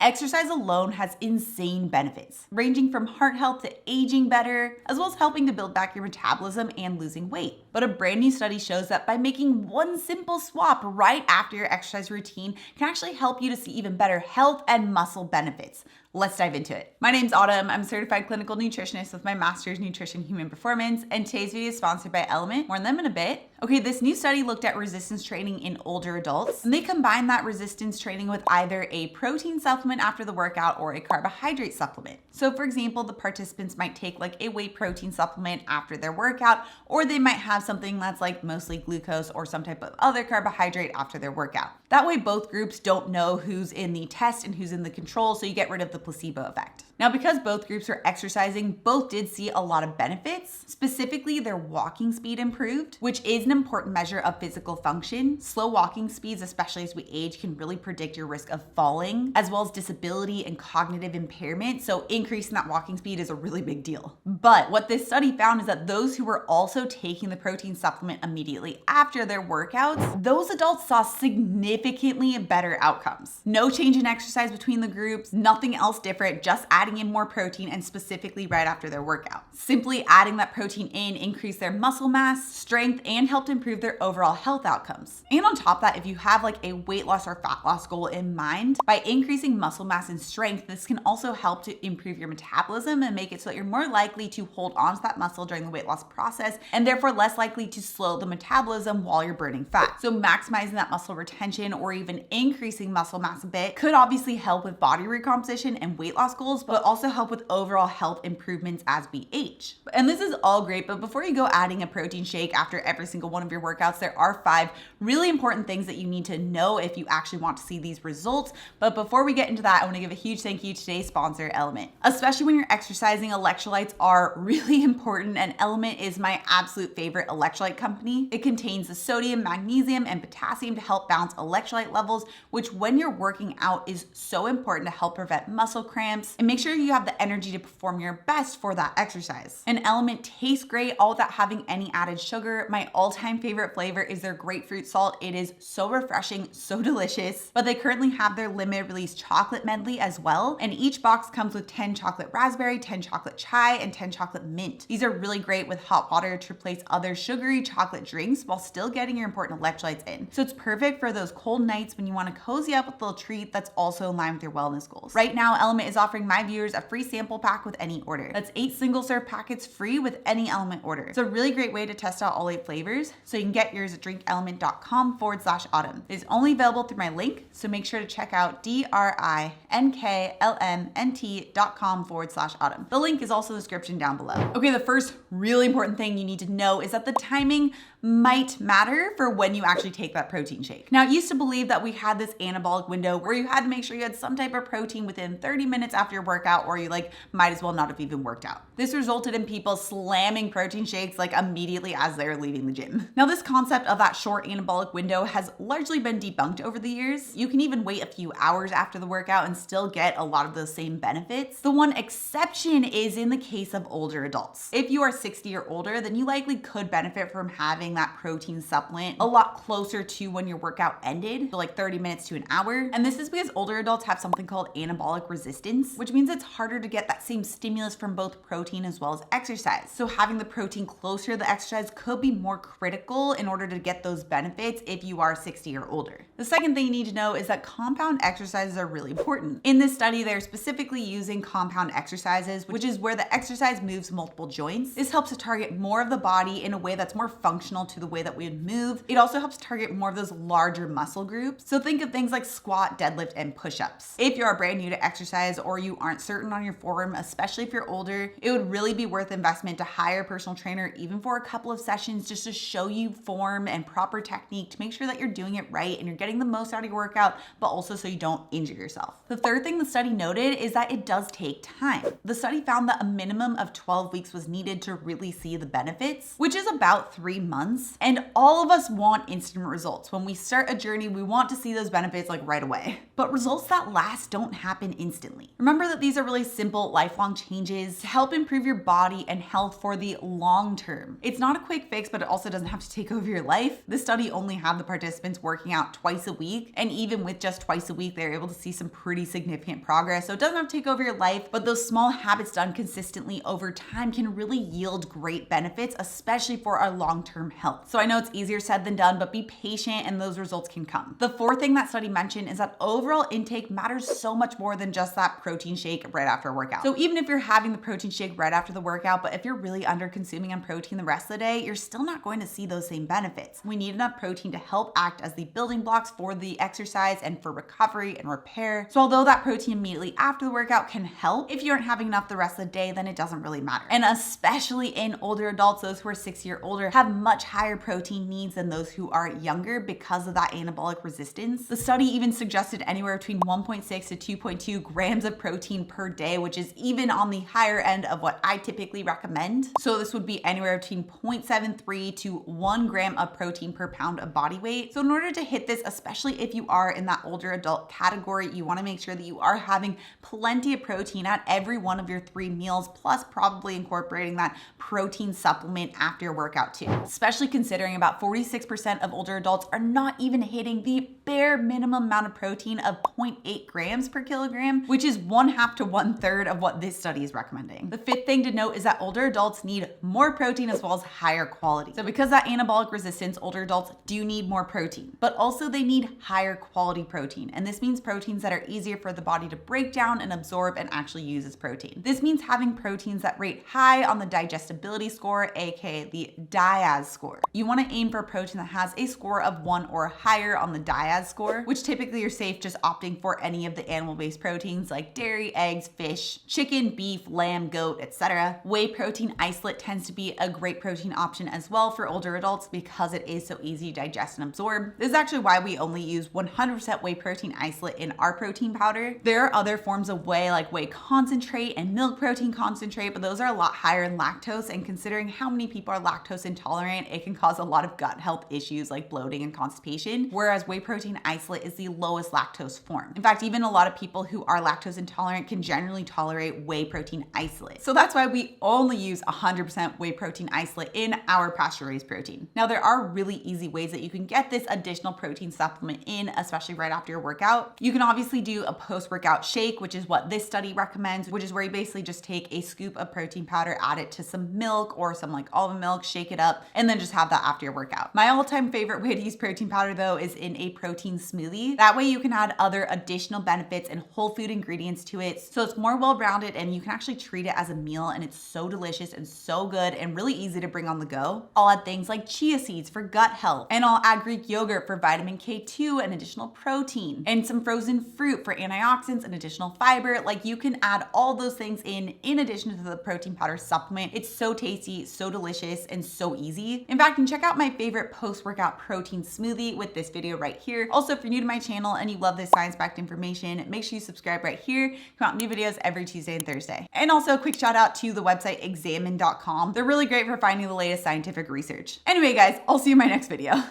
exercise alone has insane benefits, ranging from heart health to aging better, as well as helping to build back your metabolism and losing weight. But a brand new study shows that by making one simple swap right after your exercise routine can actually help you to see even better health and muscle benefits. Let's dive into it. My name's Autumn. I'm a certified clinical nutritionist with my master's in nutrition human performance, and today's video is sponsored by Element. More on them in a bit. Okay, this new study looked at resistance training in older adults, and they combined that resistance training with either a protein supplement after the workout or a carbohydrate supplement. So for example, the participants might take like a whey protein supplement after their workout, or they might have something that's like mostly glucose or some type of other carbohydrate after their workout. That way both groups don't know who's in the test and who's in the control, so you get rid of the placebo effect. Now, because both groups were exercising, both did see a lot of benefits. Specifically, their walking speed improved, which is an important measure of physical function. Slow walking speeds, especially as we age, can really predict your risk of falling, as well as disability and cognitive impairment. So increasing that walking speed is a really big deal. But what this study found is that those who were also taking the protein supplement immediately after their workouts, those adults saw significantly better outcomes. No change in exercise between the groups, nothing else different, just adding in more protein, and specifically right after their workout. Simply adding that protein in increased their muscle mass, strength, and helped improve their overall health outcomes. And on top of that, if you have like a weight loss or fat loss goal in mind, by increasing muscle mass and strength, this can also help to improve your metabolism and make it so that you're more likely to hold on to that muscle during the weight loss process, and therefore less likely to slow the metabolism while you're burning fat. So maximizing that muscle retention or even increasing muscle mass a bit could obviously help with body recomposition and weight loss goals, but also help with overall health improvements as we age. And this is all great, but before you go adding a protein shake after every single one of your workouts, there are 5 really important things that you need to know if you actually want to see these results. But before we get into that, I want to give a huge thank you to today's sponsor, Element. Especially when you're exercising, electrolytes are really important, and Element is my absolute favorite electrolyte company. It contains the sodium, magnesium, and potassium to help balance electrolyte levels, which when you're working out is so important to help prevent muscle cramps and make sure you have the energy to perform your best for that exercise. And Element tastes great all without having any added sugar. My all-time favorite flavor is their grapefruit salt. It is so refreshing, so delicious. But they currently have their limited release chocolate medley as well. And each box comes with 10 chocolate raspberry, 10 chocolate chai, and 10 chocolate mint. These are really great with hot water to replace other sugary chocolate drinks while still getting your important electrolytes in. So it's perfect for those cold nights when you want to cozy up with a little treat that's also in line with your wellness goals. Right now, Element is offering my viewers a free sample pack with any order. That's 8 single serve packets free with any Element order. It's a really great way to test out all 8 flavors. So you can get yours at drinkelement.com/autumn. It is only available through my link. So make sure to check out drinklmnt.com/autumn. The link is also in the description down below. Okay, the first really important thing you need to know is that the timing might matter for when you actually take that protein shake. Now, it used to believe that we had this anabolic window where you had to make sure you had some type of protein within 30 minutes after your workout, or you might as well not have even worked out. This resulted in people slamming protein shakes immediately as they're leaving the gym. Now, this concept of that short anabolic window has largely been debunked over the years. You can even wait a few hours after the workout and still get a lot of those same benefits. The one exception is in the case of older adults. If you are 60 or older, then you likely could benefit from having that protein supplement a lot closer to when your workout ended, so 30 minutes to an hour. And this is because older adults have something called anabolic resistance, which means it's harder to get that same stimulus from both protein as well as exercise. So having the protein closer to the exercise could be more critical in order to get those benefits if you are 60 or older. The second thing you need to know is that compound exercises are really important. In this study, they're specifically using compound exercises, which is where the exercise moves multiple joints. This helps to target more of the body in a way that's more functional to the way that we would move. It also helps target more of those larger muscle groups. So think of things like squat, deadlift, and push-ups. If you're brand new to exercise or you aren't certain on your form, especially if you're older, it would really be worth investment to hire a personal trainer even for a couple of sessions just to show you form and proper technique to make sure that you're doing it right and you're getting the most out of your workout, but also so you don't injure yourself. The third thing the study noted is that it does take time. The study found that a minimum of 12 weeks was needed to really see the benefits, which is about 3 months months. And all of us want instant results. When we start a journey, we want to see those benefits like right away. But results that last don't happen instantly. Remember that these are really simple, lifelong changes to help improve your body and health for the long term. It's not a quick fix, but it also doesn't have to take over your life. This study only had the participants working out twice a week, and even with just twice a week, they were able to see some pretty significant progress. So it doesn't have to take over your life, but those small habits done consistently over time can really yield great benefits, especially for our long-term health. So I know it's easier said than done, but be patient and those results can come. The fourth thing that study mentioned is that overall intake matters so much more than just that protein shake right after a workout. So even if you're having the protein shake right after the workout, but if you're really under consuming on protein the rest of the day, you're still not going to see those same benefits. We need enough protein to help act as the building blocks for the exercise and for recovery and repair. So although that protein immediately after the workout can help, if you aren't having enough the rest of the day, then it doesn't really matter. And especially in older adults, those who are 60 or older have much higher protein needs than those who are younger because of that anabolic resistance. The study even suggested anywhere between 1.6 to 2.2 grams of protein per day, which is even on the higher end of what I typically recommend. So this would be anywhere between 0.73 to 1 gram of protein per pound of body weight. So in order to hit this, especially if you are in that older adult category, you want to make sure that you are having plenty of protein at every one of your 3 meals, plus probably incorporating that protein supplement after your workout too. Especially considering about 46% of older adults are not even hitting the bare minimum amount of protein of 0.8 grams per kilogram, which is 1/2 to 1/3 of what this study is recommending. The fifth thing to note is that older adults need more protein as well as higher quality. So because that anabolic resistance, older adults do need more protein, but also they need higher quality protein. And this means proteins that are easier for the body to break down and absorb and actually use as protein. This means having proteins that rate high on the digestibility score, aka the DIAS score. You want to aim for a protein that has a score of 1 or higher on the DIAS score, which typically you're safe just opting for any of the animal-based proteins like dairy, eggs, fish, chicken, beef, lamb, goat, etc. Whey protein isolate tends to be a great protein option as well for older adults because it is so easy to digest and absorb. This is actually why we only use 100% whey protein isolate in our protein powder. There are other forms of whey like whey concentrate and milk protein concentrate, but those are a lot higher in lactose, and considering how many people are lactose intolerant, it can cause a lot of gut health issues like bloating and constipation, whereas whey protein isolate is the lowest lactose form. In fact, even a lot of people who are lactose intolerant can generally tolerate whey protein isolate. So that's why we only use 100% whey protein isolate in our pasture-raised protein. Now, there are really easy ways that you can get this additional protein supplement in, especially right after your workout. You can obviously do a post-workout shake, which is what this study recommends, which is where you basically just take a scoop of protein powder, add it to some milk or some like almond milk, shake it up, and then just have that after your workout. My all-time favorite way to use protein powder though is in a protein smoothie. That way you can add other additional benefits and whole food ingredients to it, so it's more well-rounded and you can actually treat it as a meal, and it's so delicious and so good and really easy to bring on the go. I'll add things like chia seeds for gut health, and I'll add Greek yogurt for vitamin K2 and additional protein, and some frozen fruit for antioxidants and additional fiber. Like, you can add all those things in addition to the protein powder supplement. It's so tasty, so delicious, and so easy. In fact, you can check out my favorite post-workout protein smoothie with this video right here. Also, if you're new to my channel and you love this science-backed information, make sure you subscribe right here. Come out new videos every Tuesday and Thursday. And also a quick shout out to the website examine.com. They're really great for finding the latest scientific research. Anyway, guys, I'll see you in my next video.